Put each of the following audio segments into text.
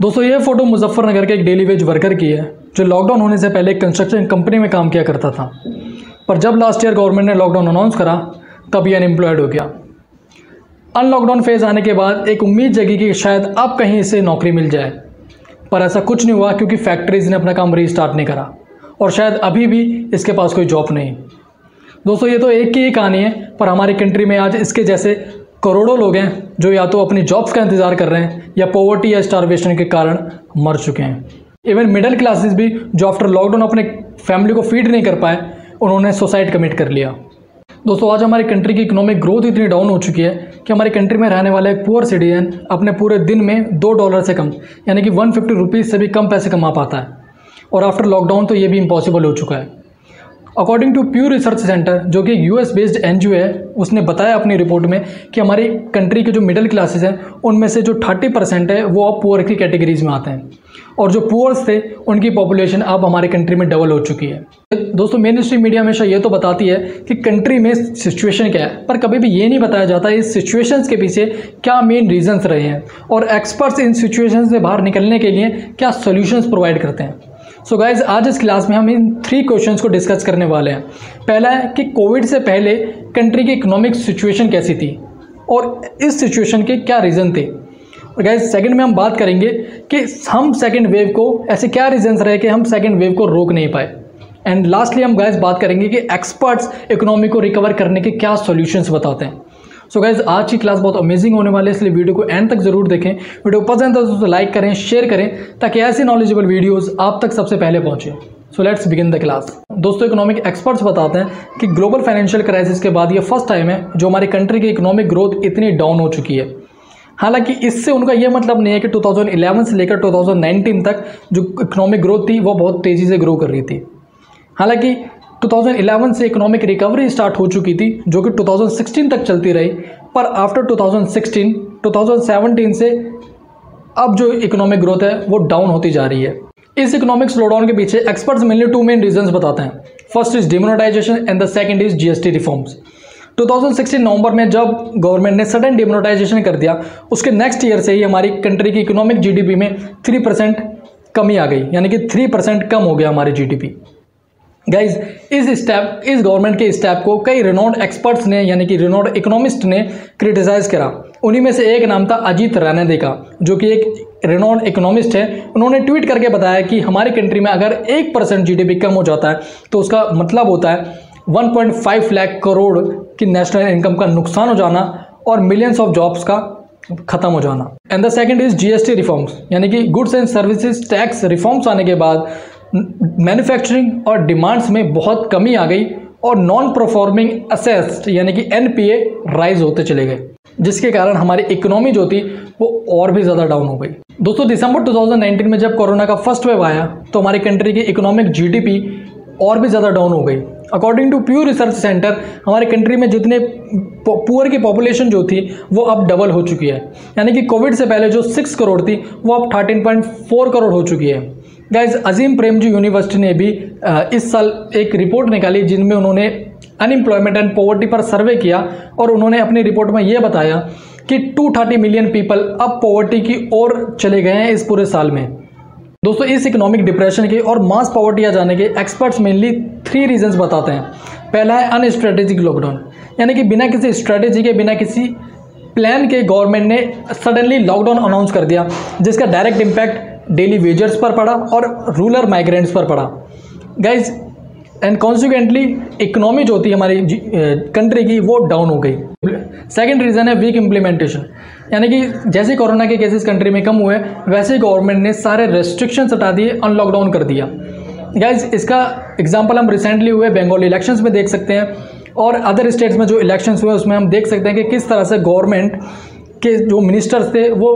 दोस्तों ये फ़ोटो मुजफ्फरनगर के एक डेली वेज वर्कर की है जो लॉकडाउन होने से पहले एक कंस्ट्रक्शन कंपनी में काम किया करता था। पर जब लास्ट ईयर गवर्नमेंट ने लॉकडाउन अनाउंस करा तब ये अनएम्प्लॉयड हो गया। अनलॉकडाउन फेज़ आने के बाद एक उम्मीद जगी कि शायद अब कहीं इसे नौकरी मिल जाए, पर ऐसा कुछ नहीं हुआ क्योंकि फैक्ट्रीज़ ने अपना काम रीस्टार्ट नहीं करा और शायद अभी भी इसके पास कोई जॉब नहीं। दोस्तों ये तो एक की ही कहानी है, पर हमारी कंट्री में आज इसके जैसे करोड़ों लोग हैं जो या तो अपनी जॉब्स का इंतज़ार कर रहे हैं या पॉवर्टी या स्टारवेशन के कारण मर चुके हैं। इवन मिडिल क्लासेस भी जो आफ्टर लॉकडाउन अपने फैमिली को फीड नहीं कर पाए, उन्होंने सुसाइड कमिट कर लिया। दोस्तों आज हमारी कंट्री की इकोनॉमिक ग्रोथ इतनी डाउन हो चुकी है कि हमारी कंट्री में रहने वाला एक पुअर सिटीजन अपने पूरे दिन में $2 से कम यानी कि 150 रुपीज़ से भी कम पैसे कमा पाता है, और आफ्टर लॉकडाउन तो ये भी इम्पॉसिबल हो चुका है। According to Pew Research Center जो कि यूएस बेस्ड एनजीओ है, उसने बताया अपनी रिपोर्ट में कि हमारी कंट्री के जो मिडिल क्लासेस हैं उनमें से जो 30% है वो अब पुअर की कैटेगरीज में आते हैं, और जो पुअर्स थे उनकी पॉपुलेशन अब हमारी कंट्री में डबल हो चुकी है। दोस्तों मेन स्ट्रीम मीडिया हमेशा ये तो बताती है कि कंट्री में सिचुएशन क्या है, पर कभी भी ये नहीं बताया जाता इस सिचुएशंस के पीछे क्या मेन रीजंस रहे हैं और एक्सपर्ट्स इन सिचुएशन से बाहर निकलने के लिए क्या सोल्यूशंस प्रोवाइड करते हैं। सो गाइज आज इस क्लास में हम इन 3 क्वेश्चंस को डिस्कस करने वाले हैं। पहला है कि कोविड से पहले कंट्री की इकोनॉमिक सिचुएशन कैसी थी और इस सिचुएशन के क्या रीज़न थे। और गाइज सेकंड में हम बात करेंगे कि हम सेकंड वेव को ऐसे क्या रीजंस रहे कि हम सेकंड वेव को रोक नहीं पाए। एंड लास्टली हम गाइज बात करेंगे कि एक्सपर्ट्स इकोनॉमी को रिकवर करने के क्या सॉल्यूशंस बताते हैं। सो गाइज आज की क्लास बहुत अमेजिंग होने वाली है, इसलिए वीडियो को एंड तक जरूर देखें। वीडियो पसंद है तो लाइक करें, शेयर करें, ताकि ऐसी नॉलेजेबल वीडियोस आप तक सबसे पहले पहुंचे। So let's begin the class. दोस्तों इकोनॉमिक एक्सपर्ट्स बताते हैं कि ग्लोबल फाइनेंशियल क्राइसिस के बाद ये फर्स्ट टाइम है जो हमारी कंट्री की इकोनॉमिक ग्रोथ इतनी डाउन हो चुकी है। हालांकि इससे उनका यह मतलब नहीं है कि 2011 से लेकर 2019 तक जो इकोनॉमिक ग्रोथ थी वो बहुत तेज़ी से ग्रो कर रही थी। हालांकि 2011 से इकोनॉमिक रिकवरी स्टार्ट हो चुकी थी जो कि 2016 तक चलती रही, पर आफ्टर 2017 से अब जो इकोनॉमिक ग्रोथ है वो डाउन होती जा रही है। इस इकोनॉमिक स्लोडाउन के पीछे एक्सपर्ट्स मेनली 2 मेन रीजंस बताते हैं। First is demonetisation and the second is GST reforms. 2016 नवंबर में जब गवर्नमेंट ने सडन डिमोनेटाइजेशन कर दिया, उसके नेक्स्ट ईयर से ही हमारी कंट्री की इकोनॉमिक जीडीपी में 3% कमी आ गई, यानी कि 3% कम हो गया हमारी जीडीपी। गाइज इस गवर्नमेंट के स्टेप को कई रिनोन्ड एक्सपर्ट्स ने यानी कि रिनोन्ड इकोनॉमिस्ट ने क्रिटिसाइज करा। उन्हीं में से एक नाम था अजीत रानडे का, जो कि एक रिनोन्ड इकोनॉमिस्ट है। उन्होंने ट्वीट करके बताया कि हमारी कंट्री में अगर 1% जीडीपी कम हो जाता है तो उसका मतलब होता है 1.5 लाख करोड़ की नेशनल इनकम का नुकसान हो जाना और मिलियंस ऑफ जॉब्स का खत्म हो जाना। And the second is GST reforms, यानी कि goods and services tax reforms आने के बाद मैन्युफैक्चरिंग और डिमांड्स में बहुत कमी आ गई और नॉन परफॉर्मिंग असेट्स यानी कि एनपीए राइज होते चले गए, जिसके कारण हमारी इकोनॉमी जो थी वो और भी ज़्यादा डाउन हो गई। दोस्तों दिसंबर 2019 में जब कोरोना का फर्स्ट वेव आया तो हमारी कंट्री की इकोनॉमिक जीडीपी और भी ज़्यादा डाउन हो गई। According to Pew Research Center हमारे कंट्री में जितने पुअर की पॉपुलेशन जो थी वो अब डबल हो चुकी है, यानी कि कोविड से पहले जो 6 करोड़ थी वो अब 13.4 करोड़ हो चुकी है। गाइज अजीम प्रेमजी यूनिवर्सिटी ने भी इस साल एक रिपोर्ट निकाली जिनमें उन्होंने अनएम्प्लॉयमेंट एंड पॉवर्टी पर सर्वे किया, और उन्होंने अपनी रिपोर्ट में ये बताया कि 230 मिलियन पीपल अब पॉवर्टी की ओर चले गए हैं इस पूरे साल में। दोस्तों इस इकोनॉमिक डिप्रेशन के और मास पॉवर्टी आ जाने के एक्सपर्ट्स मेनली 3 रीजंस बताते हैं। पहला है अनस्ट्रेटेजिक लॉकडाउन, यानी कि बिना किसी स्ट्रेटेजी के, बिना किसी प्लान के गवर्नमेंट ने सडनली लॉकडाउन अनाउंस कर दिया, जिसका डायरेक्ट इम्पैक्ट डेली वेजर्स पर पड़ा और रूरल माइग्रेंट्स पर पड़ा। गाइज एंड कॉन्सिक्वेंटली इकोनॉमी जो थी हमारी कंट्री की वो डाउन हो गई। सेकंड रीज़न है वीक इम्प्लीमेंटेशन, यानी कि जैसे कोरोना के केसेस कंट्री में कम हुए वैसे ही गवर्नमेंट ने सारे रेस्ट्रिक्शंस हटा दिए, अनलॉकडाउन कर दिया। गाइज इसका एग्जांपल हम रिसेंटली हुए बंगाल इलेक्शंस में देख सकते हैं, और अदर स्टेट्स में जो इलेक्शंस हुए उसमें हम देख सकते हैं कि किस तरह से गवर्नमेंट के जो मिनिस्टर्स थे वो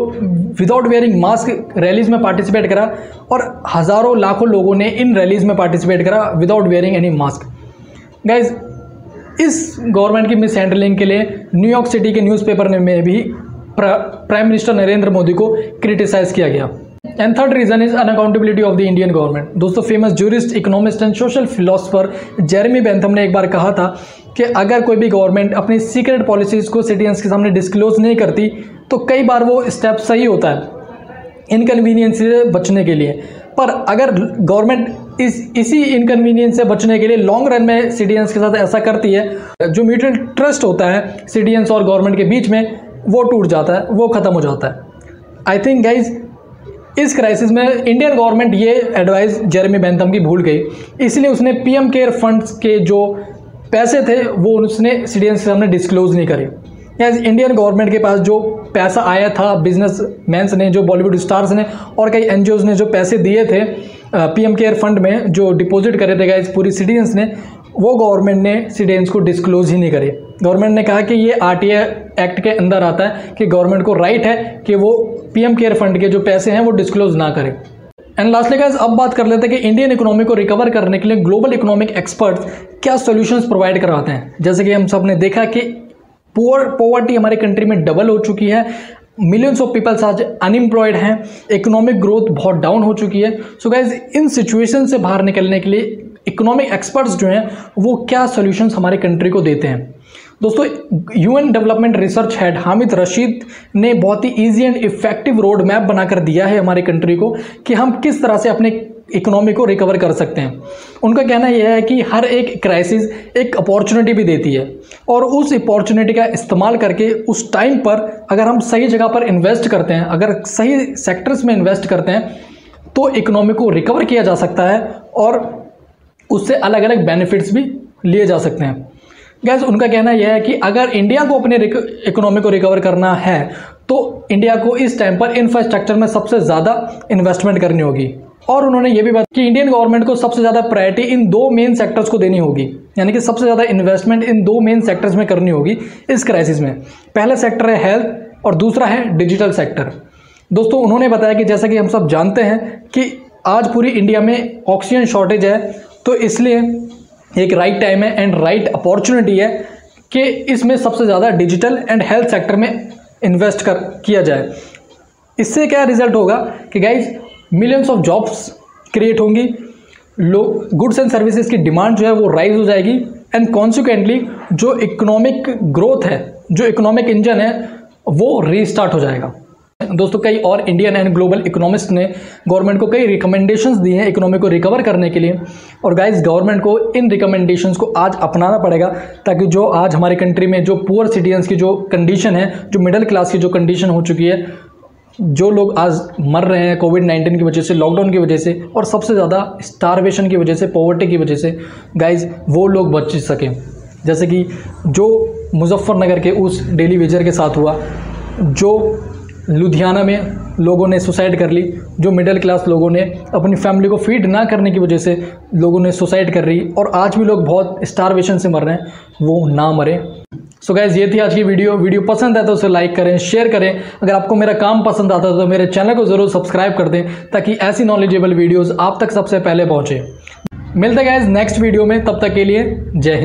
विदाउट वेयरिंग मास्क रैलीज में पार्टिसिपेट करा, और हज़ारों लाखों लोगों ने इन रैलीज में पार्टिसिपेट करा without wearing any mask. Guys इस गवर्नमेंट की मिस हैंडलिंग के लिए न्यूयॉर्क सिटी के न्यूज़पेपर में भी प्राइम मिनिस्टर नरेंद्र मोदी को क्रिटिसाइज किया गया। And third reason is unaccountability of the Indian government. दोस्तों famous jurist, economist and social philosopher Jeremy Bentham ने एक बार कहा था कि अगर कोई भी गवर्नमेंट अपनी सीक्रेट पॉलिसीज़ को सिटीजन्स के सामने डिस्क्लोज नहीं करती तो कई बार वो स्टेप सही होता है, इनकन्वीनियंस से बचने के लिए। पर अगर गवर्नमेंट इसी इनकन्वीनियंस से बचने के लिए लॉन्ग रन में सिटीजन्स के साथ ऐसा करती है, जो म्यूचुअल ट्रस्ट होता है सिटीजन्स और गवर्नमेंट के बीच में, वो टूट जाता है, वो ख़त्म हो जाता है। आई थिंक गाइज इस क्राइसिस में इंडियन गवर्नमेंट ये एडवाइस जेरेमी बेंथम की भूल गई, इसलिए उसने पीएम केयर फंड्स के जो पैसे थे वो उसने सिटीजन्स के सामने डिस्क्लोज नहीं करे। इंडियन गवर्नमेंट के पास जो पैसा आया था, बिजनेस मैंस ने, जो बॉलीवुड स्टार्स ने और कई एनजीओज ने जो पैसे दिए थे पीएम केयर फंड में, जो डिपॉजिट करे थे गाइस पूरी सिटीजन्स ने, वो गवर्नमेंट ने सिटीजन्स को डिस्क्लोज ही नहीं करे। गवर्नमेंट ने कहा कि ये आरटीआई एक्ट के अंदर आता है कि गवर्नमेंट को राइट है कि वो पीएम केयर फंड के जो पैसे हैं वो डिस्क्लोज ना करे। एंड लास्टली गाइस अब बात कर लेते हैं कि इंडियन इकोनॉमी को रिकवर करने के लिए ग्लोबल इकोनॉमिक एक्सपर्ट्स क्या सॉल्यूशंस प्रोवाइड करवाते हैं। जैसे कि हम सब ने देखा कि पॉवर्टी हमारे कंट्री में डबल हो चुकी है, मिलियंस ऑफ पीपल्स आज अनएम्प्लॉयड हैं, इकोनॉमिक ग्रोथ बहुत डाउन हो चुकी है। सो गाइज इन सिचुएशन से बाहर निकलने के लिए इकोनॉमिक एक्सपर्ट्स जो हैं वो क्या सॉल्यूशंस हमारे कंट्री को देते हैं। दोस्तों UN development research head Hamid Rashid ने बहुत ही easy and effective road map बनाकर दिया है हमारे कंट्री को कि हम किस तरह से अपने इकोनॉमी को रिकवर कर सकते हैं। उनका कहना यह है कि हर एक क्राइसिस एक अपॉर्चुनिटी भी देती है और उस अपॉर्चुनिटी का इस्तेमाल करके उस टाइम पर अगर हम सही जगह पर इन्वेस्ट करते हैं, अगर सही सेक्टर्स में इन्वेस्ट करते हैं तो इकोनॉमी को रिकवर किया जा सकता है और उससे अलग अलग बेनिफिट्स भी लिए जा सकते हैं। गैस उनका कहना यह है कि अगर इंडिया को अपने इकोनॉमी को रिकवर करना है तो इंडिया को इस टाइम पर इंफ्रास्ट्रक्चर में सबसे ज़्यादा इन्वेस्टमेंट करनी होगी। और उन्होंने ये भी बात कि इंडियन गवर्नमेंट को सबसे ज़्यादा प्रायोरिटी इन दो मेन सेक्टर्स को देनी होगी, यानी कि सबसे ज़्यादा इन्वेस्टमेंट इन दो मेन सेक्टर्स में करनी होगी इस क्राइसिस में। पहला सेक्टर है हेल्थ और दूसरा है डिजिटल सेक्टर। दोस्तों उन्होंने बताया कि जैसा कि हम सब जानते हैं कि आज पूरी इंडिया में ऑक्सीजन शॉर्टेज है, तो इसलिए एक राइट टाइम है एंड राइट अपॉर्चुनिटी है कि इसमें सबसे ज़्यादा डिजिटल एंड हेल्थ सेक्टर में इन्वेस्ट किया जाए। इससे क्या रिजल्ट होगा कि guys millions of jobs create होंगी, गुड्स एंड सर्विसेज की डिमांड जो है वो राइज हो जाएगी एंड कॉन्सिक्वेंटली जो इकोनॉमिक ग्रोथ है, जो इकोनॉमिक इंजन है वो रीस्टार्ट हो जाएगा। दोस्तों कई और इंडियन एंड ग्लोबल इकोनॉमिस्ट ने गवर्नमेंट को कई रिकमेंडेशंस दी हैं इकोनॉमी को रिकवर करने के लिए, और गाइस गवर्नमेंट को इन रिकमेंडेशंस को आज अपनाना पड़ेगा ताकि जो आज हमारे कंट्री में जो पुअर सिटीजन्स की जो कंडीशन है, जो मिडिल क्लास की जो कंडीशन हो चुकी है, जो लोग आज मर रहे हैं कोविड-19 की वजह से, लॉकडाउन की वजह से और सबसे ज़्यादा स्टारवेशन की वजह से, पॉवर्टी की वजह से, गाइज वो लोग बच सकें। जैसे कि जो मुजफ्फरनगर के उस डेली वेजर के साथ हुआ, जो लुधियाना में लोगों ने सुसाइड कर ली, जो मिडिल क्लास लोगों ने अपनी फैमिली को फीड ना करने की वजह से लोगों ने सुसाइड कर रही और आज भी लोग बहुत स्टारवेशन से मर रहे हैं, वो ना मरें। सो गाइज ये थी आज की वीडियो पसंद है तो उसे लाइक करें, शेयर करें। अगर आपको मेरा काम पसंद आता है तो मेरे चैनल को ज़रूर सब्सक्राइब कर दें ताकि ऐसी नॉलेजेबल वीडियोज़ आप तक सबसे पहले पहुँचे। मिलते हैं गाइज नेक्स्ट वीडियो में, तब तक के लिए जय हिंद।